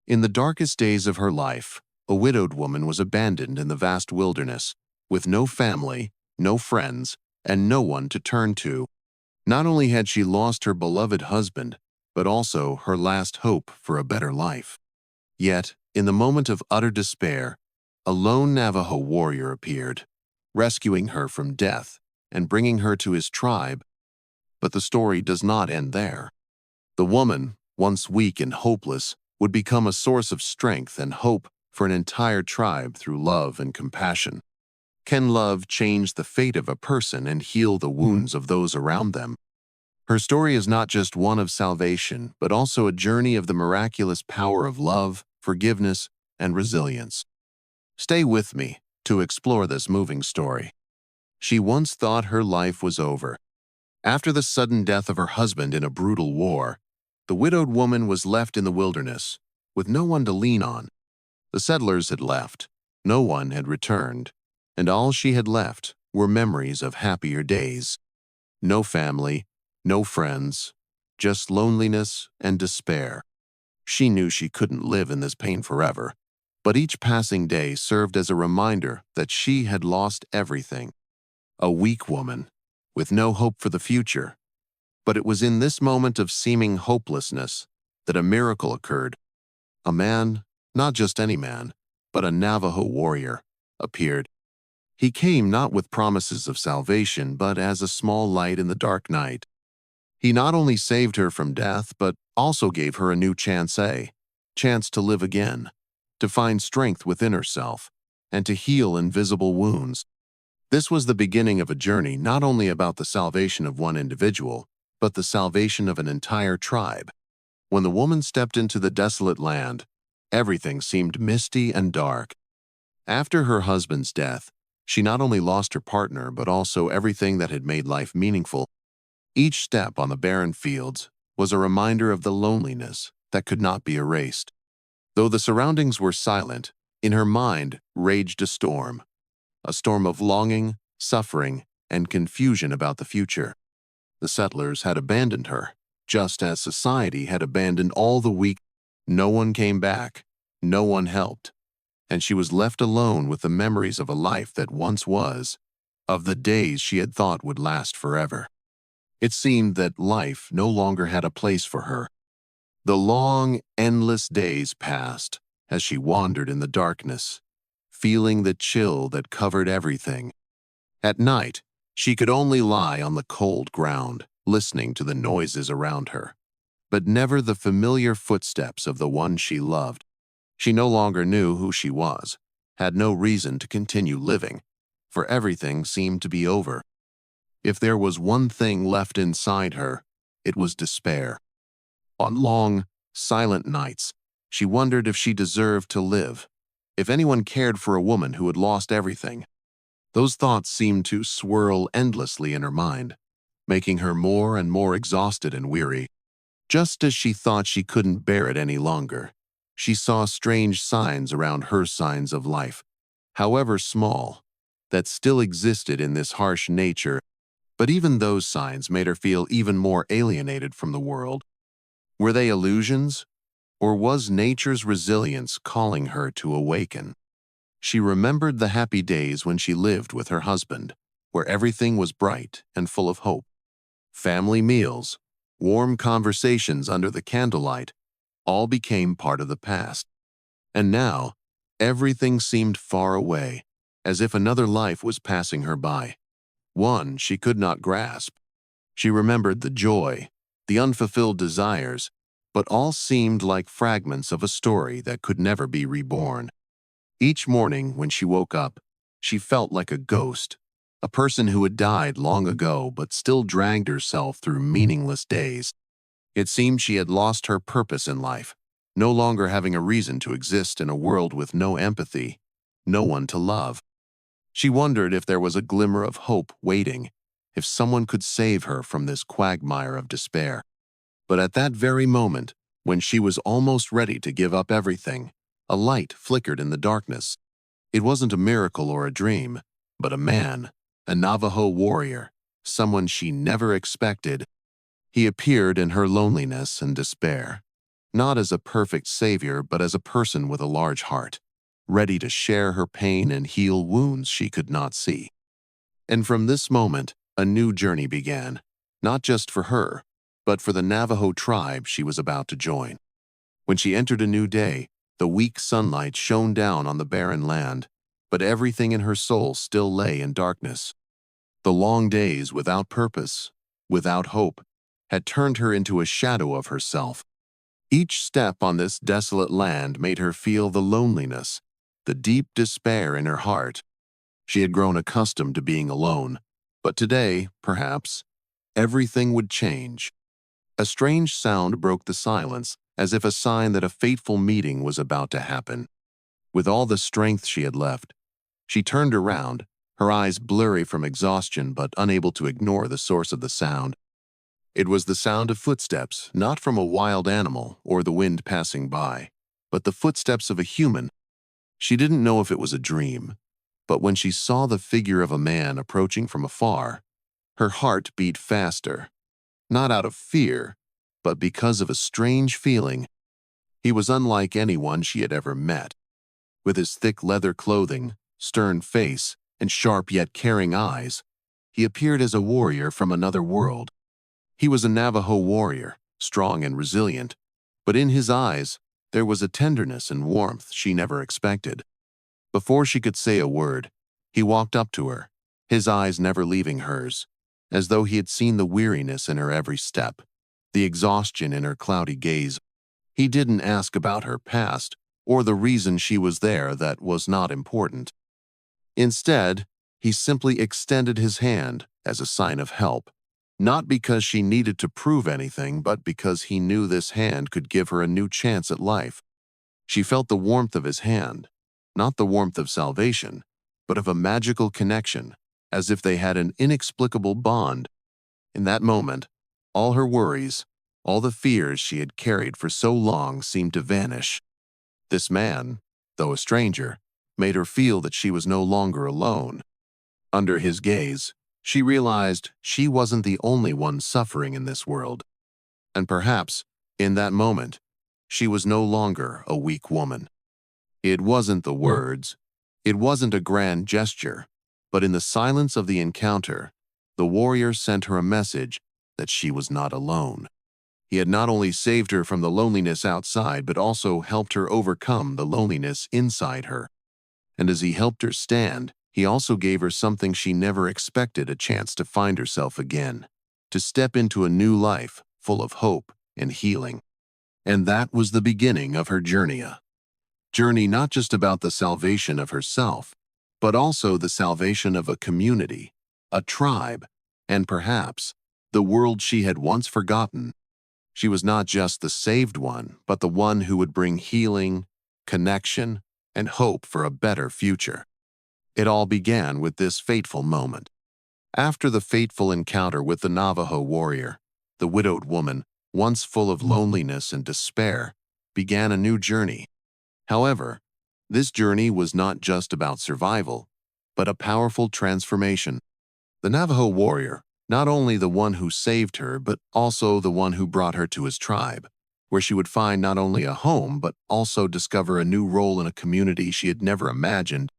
In the darkest days of her life, a widowed woman was abandoned in the vast wilderness, with no family, no friends, and no one to turn to. Not only had she lost her beloved husband, but also her last hope for a better life. Yet, in the moment of utter despair, a lone Navajo warrior appeared, rescuing her from death and bringing her to his tribe. But the story does not end there. The woman, once weak and hopeless, would become a source of strength and hope for an entire tribe through love and compassion. Can love change the fate of a person and heal the wounds of those around them? Her story is not just one of salvation, but also a journey of the miraculous power of love, forgiveness, and resilience. Stay with me to explore this moving story. She once thought her life was over. After the sudden death of her husband in a brutal war, the widowed woman was left in the wilderness, with no one to lean on. The settlers had left, no one had returned, and all she had left were memories of happier days. No family, no friends, just loneliness and despair. She knew she couldn't live in this pain forever, but each passing day served as a reminder that she had lost everything. A weak woman, with no hope for the future. But it was in this moment of seeming hopelessness that a miracle occurred. A man, not just any man, but a Navajo warrior, appeared. He came not with promises of salvation, but as a small light in the dark night. He not only saved her from death, but also gave her a new chance to live again, to find strength within herself, and to heal invisible wounds. This was the beginning of a journey not only about the salvation of one individual, but the salvation of an entire tribe. When the woman stepped into the desolate land, everything seemed misty and dark. After her husband's death, she not only lost her partner, but also everything that had made life meaningful. Each step on the barren fields was a reminder of the loneliness that could not be erased. Though the surroundings were silent, in her mind raged a storm of longing, suffering, and confusion about the future. The settlers had abandoned her, just as society had abandoned all the weak. No one came back, no one helped, and she was left alone with the memories of a life that once was, of the days she had thought would last forever. It seemed that life no longer had a place for her. The long, endless days passed as she wandered in the darkness, feeling the chill that covered everything. At night, she could only lie on the cold ground, listening to the noises around her, but never the familiar footsteps of the one she loved. She no longer knew who she was, had no reason to continue living, for everything seemed to be over. If there was one thing left inside her, it was despair. On long, silent nights, she wondered if she deserved to live, if anyone cared for a woman who had lost everything. Those thoughts seemed to swirl endlessly in her mind, making her more and more exhausted and weary. Just as she thought she couldn't bear it any longer, she saw strange signs around her signs of life, however small, that still existed in this harsh nature. But even those signs made her feel even more alienated from the world. Were they illusions, or was nature's resilience calling her to awaken? She remembered the happy days when she lived with her husband, where everything was bright and full of hope. Family meals, warm conversations under the candlelight, all became part of the past. And now, everything seemed far away, as if another life was passing her by. One she could not grasp. She remembered the joy, the unfulfilled desires, but all seemed like fragments of a story that could never be reborn. Each morning when she woke up, she felt like a ghost, a person who had died long ago but still dragged herself through meaningless days. It seemed she had lost her purpose in life, no longer having a reason to exist in a world with no empathy, no one to love. She wondered if there was a glimmer of hope waiting, if someone could save her from this quagmire of despair. But at that very moment, when she was almost ready to give up everything, a light flickered in the darkness. It wasn't a miracle or a dream, but a man, a Navajo warrior, someone she never expected. He appeared in her loneliness and despair, not as a perfect savior but as a person with a large heart, ready to share her pain and heal wounds she could not see. And from this moment, a new journey began, not just for her, but for the Navajo tribe she was about to join. When she entered a new day, the weak sunlight shone down on the barren land, but everything in her soul still lay in darkness. The long days without purpose, without hope, had turned her into a shadow of herself. Each step on this desolate land made her feel the loneliness, the deep despair in her heart. She had grown accustomed to being alone, but today, perhaps, everything would change. A strange sound broke the silence, as if a sign that a fateful meeting was about to happen. With all the strength she had left, she turned around, her eyes blurry from exhaustion but unable to ignore the source of the sound. It was the sound of footsteps, not from a wild animal or the wind passing by, but the footsteps of a human. She didn't know if it was a dream, but when she saw the figure of a man approaching from afar, her heart beat faster, not out of fear, but because of a strange feeling. He was unlike anyone she had ever met. With his thick leather clothing, stern face, and sharp yet caring eyes, he appeared as a warrior from another world. He was a Navajo warrior, strong and resilient, but in his eyes there was a tenderness and warmth she never expected. Before she could say a word, he walked up to her, his eyes never leaving hers, as though he had seen the weariness in her every step, the exhaustion in her cloudy gaze. He didn't ask about her past or the reason she was there. That was not important. Instead, he simply extended his hand as a sign of help, not because she needed to prove anything, but because he knew this hand could give her a new chance at life. She felt the warmth of his hand, not the warmth of salvation, but of a magical connection, as if they had an inexplicable bond. In that moment, all her worries, all the fears she had carried for so long seemed to vanish. This man, though a stranger, made her feel that she was no longer alone. Under his gaze, she realized she wasn't the only one suffering in this world. And perhaps, in that moment, she was no longer a weak woman. It wasn't the words, it wasn't a grand gesture, but in the silence of the encounter, the warrior sent her a message that she was not alone. He had not only saved her from the loneliness outside, but also helped her overcome the loneliness inside her. And as he helped her stand, he also gave her something she never expected: a chance to find herself again, to step into a new life full of hope and healing. And that was the beginning of her journey. A journey not just about the salvation of herself, but also the salvation of a community, a tribe, and perhaps the world she had once forgotten. She was not just the saved one, but the one who would bring healing, connection, and hope for a better future. It all began with this fateful moment. After the fateful encounter with the Navajo warrior, the widowed woman, once full of loneliness and despair, began a new journey. However, this journey was not just about survival, but a powerful transformation. The Navajo warrior, not only the one who saved her, but also the one who brought her to his tribe, where she would find not only a home, but also discover a new role in a community she had never imagined.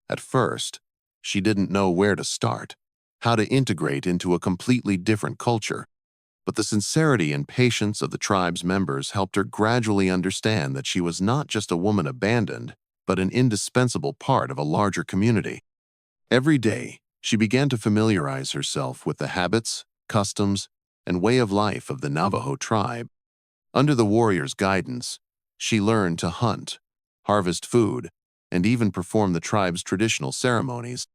At first, she didn't know where to start, how to integrate into a completely different culture. But the sincerity and patience of the tribe's members helped her gradually understand that she was not just a woman abandoned, but an indispensable part of a larger community. Every day, she began to familiarize herself with the habits, customs, and way of life of the Navajo tribe. Under the warrior's guidance, she learned to hunt, harvest food, and even perform the tribe's traditional ceremonies.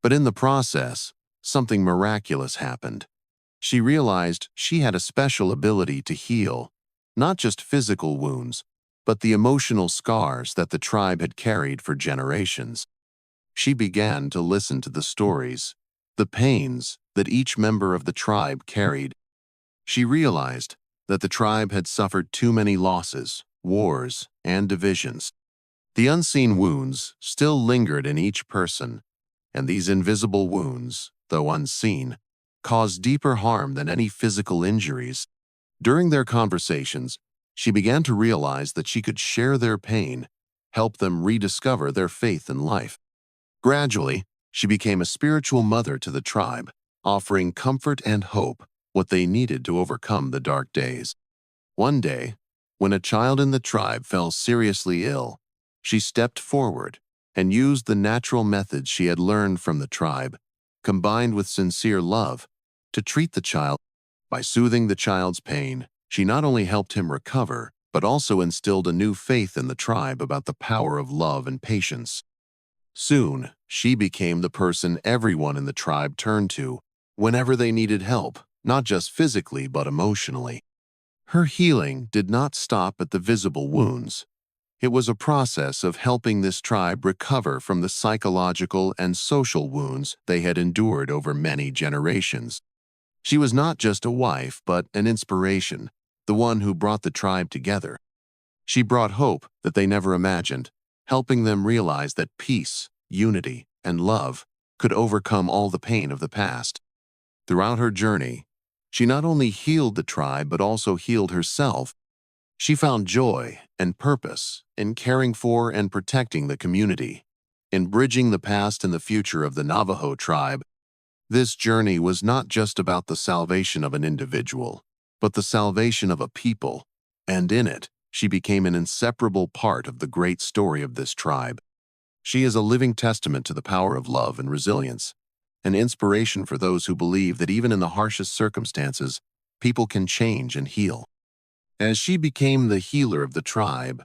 But in the process, something miraculous happened. She realized she had a special ability to heal, not just physical wounds, but the emotional scars that the tribe had carried for generations. She began to listen to the stories, the pains that each member of the tribe carried. She realized that the tribe had suffered too many losses, wars, and divisions. The unseen wounds still lingered in each person, and these invisible wounds, though unseen, caused deeper harm than any physical injuries. During their conversations, she began to realize that she could share their pain, help them rediscover their faith in life. Gradually, she became a spiritual mother to the tribe, offering comfort and hope, what they needed to overcome the dark days. One day, when a child in the tribe fell seriously ill, she stepped forward and used the natural methods she had learned from the tribe, combined with sincere love, to treat the child. By soothing the child's pain, she not only helped him recover, but also instilled a new faith in the tribe about the power of love and patience. Soon, she became the person everyone in the tribe turned to whenever they needed help, not just physically but emotionally. Her healing did not stop at the visible wounds. It was a process of helping this tribe recover from the psychological and social wounds they had endured over many generations. She was not just a wife, but an inspiration, the one who brought the tribe together. She brought hope that they never imagined, helping them realize that peace, unity, and love could overcome all the pain of the past. Throughout her journey, she not only healed the tribe but also healed herself. She found joy and purpose in caring for and protecting the community, in bridging the past and the future of the Navajo tribe. This journey was not just about the salvation of an individual, but the salvation of a people, and in it, she became an inseparable part of the great story of this tribe. She is a living testament to the power of love and resilience, an inspiration for those who believe that even in the harshest circumstances, people can change and heal. As she became the healer of the tribe,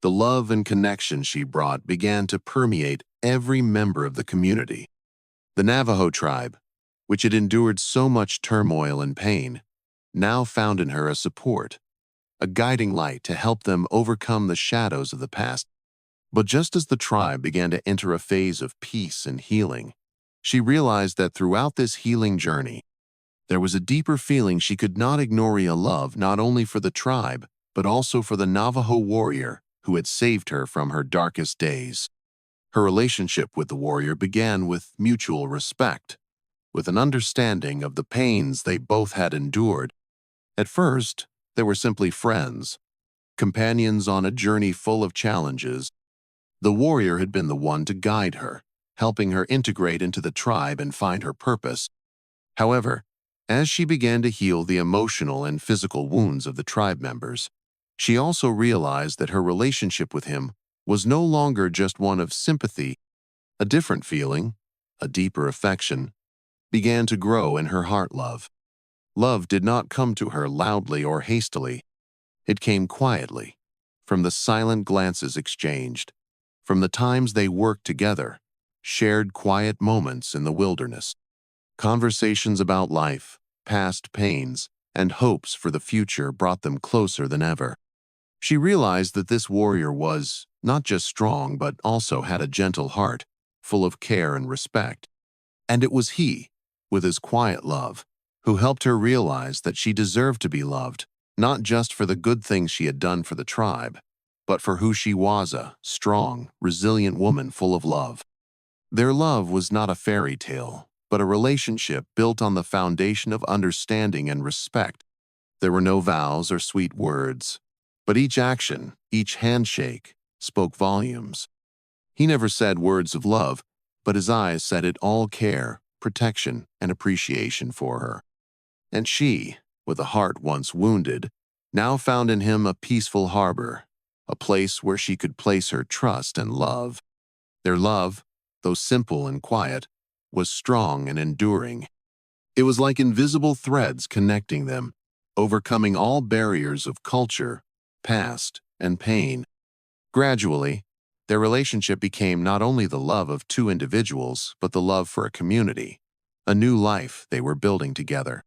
the love and connection she brought began to permeate every member of the community. The Navajo tribe, which had endured so much turmoil and pain, now found in her a support, a guiding light to help them overcome the shadows of the past. But just as the tribe began to enter a phase of peace and healing, she realized that throughout this healing journey, there was a deeper feeling she could not ignore: a love not only for the tribe, but also for the Navajo warrior who had saved her from her darkest days. Her relationship with the warrior began with mutual respect, with an understanding of the pains they both had endured. At first, they were simply friends, companions on a journey full of challenges. The warrior had been the one to guide her, helping her integrate into the tribe and find her purpose. However, as she began to heal the emotional and physical wounds of the tribe members, she also realized that her relationship with him was no longer just one of sympathy. A different feeling, a deeper affection, began to grow in her heart. Love did not come to her loudly or hastily. It came quietly, from the silent glances exchanged, from the times they worked together, shared quiet moments in the wilderness. Conversations about life, past pains, and hopes for the future brought them closer than ever. She realized that this warrior was not just strong but also had a gentle heart, full of care and respect. And it was he, with his quiet love, who helped her realize that she deserved to be loved, not just for the good things she had done for the tribe, but for who she was: a strong, resilient woman full of love. Their love was not a fairy tale, but a relationship built on the foundation of understanding and respect. There were no vows or sweet words, but each action, each handshake, spoke volumes. He never said words of love, but his eyes said it all: care, protection, and appreciation for her. And she, with a heart once wounded, now found in him a peaceful harbor, a place where she could place her trust and love. Their love, though simple and quiet, was strong and enduring. It was like invisible threads connecting them, overcoming all barriers of culture, past, and pain. Gradually, their relationship became not only the love of two individuals, but the love for a community, a new life they were building together.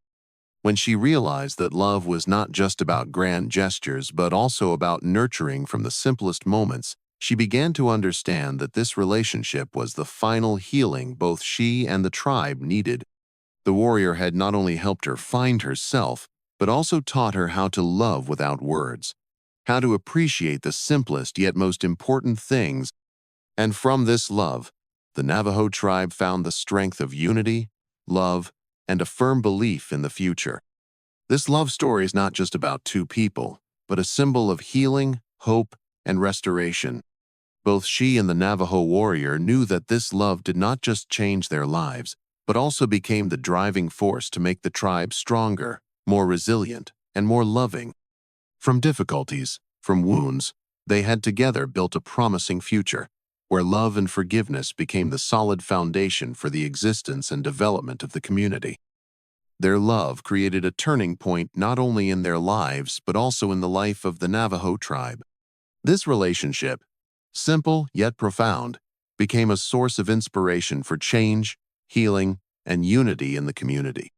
When she realized that love was not just about grand gestures but also about nurturing from the simplest moments, she began to understand that this relationship was the final healing both she and the tribe needed. The warrior had not only helped her find herself, but also taught her how to love without words, how to appreciate the simplest yet most important things. And from this love, the Navajo tribe found the strength of unity, love, and a firm belief in the future. This love story is not just about two people, but a symbol of healing, hope, and restoration. Both she and the Navajo warrior knew that this love did not just change their lives, but also became the driving force to make the tribe stronger, more resilient, and more loving. From difficulties, from wounds, they had together built a promising future, where love and forgiveness became the solid foundation for the existence and development of the community. Their love created a turning point not only in their lives but also in the life of the Navajo tribe. This relationship, simple yet profound, became a source of inspiration for change, healing, and unity in the community.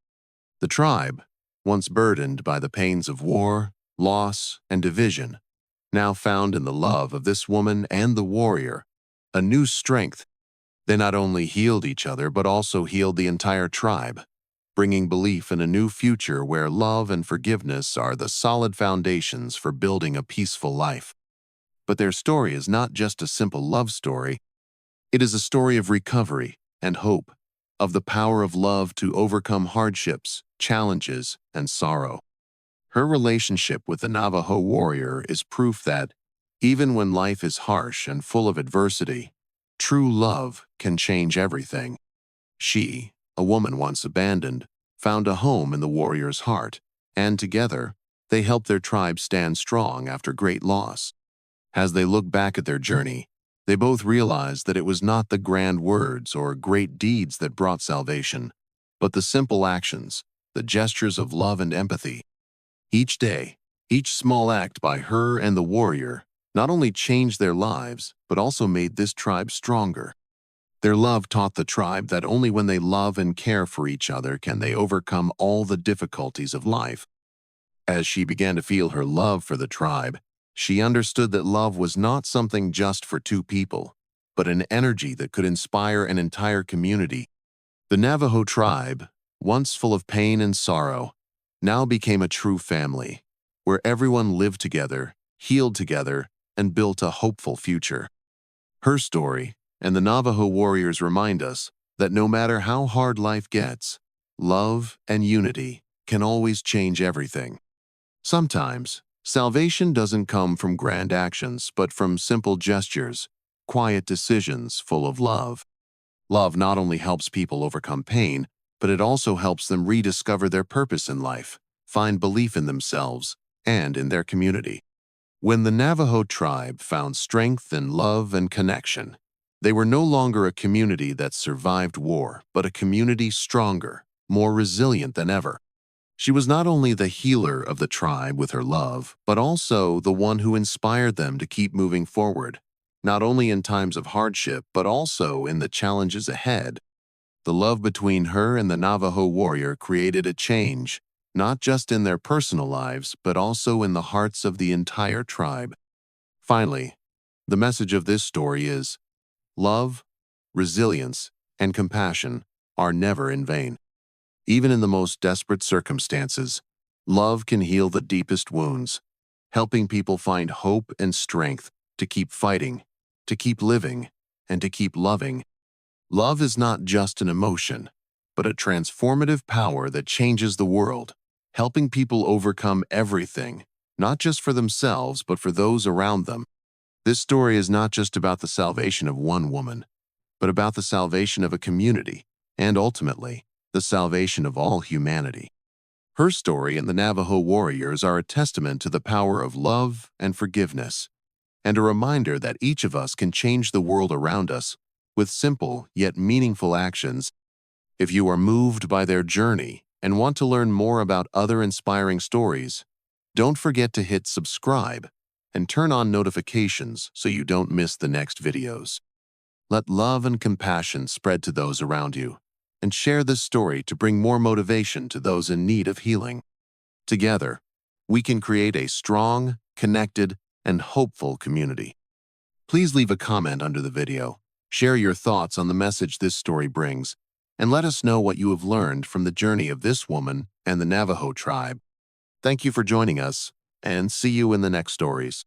The tribe, once burdened by the pains of war, loss, and division, now found in the love of this woman and the warrior a new strength. They not only healed each other but also healed the entire tribe, bringing belief in a new future where love and forgiveness are the solid foundations for building a peaceful life. But their story is not just a simple love story. It is a story of recovery and hope, of the power of love to overcome hardships, challenges, and sorrow. Her relationship with the Navajo warrior is proof that, even when life is harsh and full of adversity, true love can change everything. She, a woman once abandoned, found a home in the warrior's heart, and together, they helped their tribe stand strong after great loss. As they look back at their journey, they both realized that it was not the grand words or great deeds that brought salvation, but the simple actions, the gestures of love and empathy. Each day, each small act by her and the warrior not only changed their lives, but also made this tribe stronger. Their love taught the tribe that only when they love and care for each other can they overcome all the difficulties of life. As she began to feel her love for the tribe, she understood that love was not something just for two people, but an energy that could inspire an entire community. The Navajo tribe, once full of pain and sorrow, now became a true family, where everyone lived together, healed together, and built a hopeful future. Her story and the Navajo warriors remind us that no matter how hard life gets, love and unity can always change everything. Sometimes, salvation doesn't come from grand actions, but from simple gestures, quiet decisions full of love. Love not only helps people overcome pain, but it also helps them rediscover their purpose in life, find belief in themselves, and in their community. When the Navajo tribe found strength in love and connection, they were no longer a community that survived war, but a community stronger, more resilient than ever. She was not only the healer of the tribe with her love, but also the one who inspired them to keep moving forward, not only in times of hardship, but also in the challenges ahead. The love between her and the Navajo warrior created a change, not just in their personal lives, but also in the hearts of the entire tribe. Finally, the message of this story is, love, resilience, and compassion are never in vain. Even in the most desperate circumstances, love can heal the deepest wounds, helping people find hope and strength to keep fighting, to keep living, and to keep loving. Love is not just an emotion, but a transformative power that changes the world, helping people overcome everything, not just for themselves, but for those around them. This story is not just about the salvation of one woman, but about the salvation of a community, and ultimately, the salvation of all humanity. Her story and the Navajo warriors are a testament to the power of love and forgiveness, and a reminder that each of us can change the world around us with simple yet meaningful actions. If you are moved by their journey and want to learn more about other inspiring stories, don't forget to hit subscribe and turn on notifications so you don't miss the next videos. Let love and compassion spread to those around you, and share this story to bring more motivation to those in need of healing. Together, we can create a strong, connected, and hopeful community. Please leave a comment under the video, share your thoughts on the message this story brings, and let us know what you have learned from the journey of this woman and the Navajo tribe. Thank you for joining us, and see you in the next stories.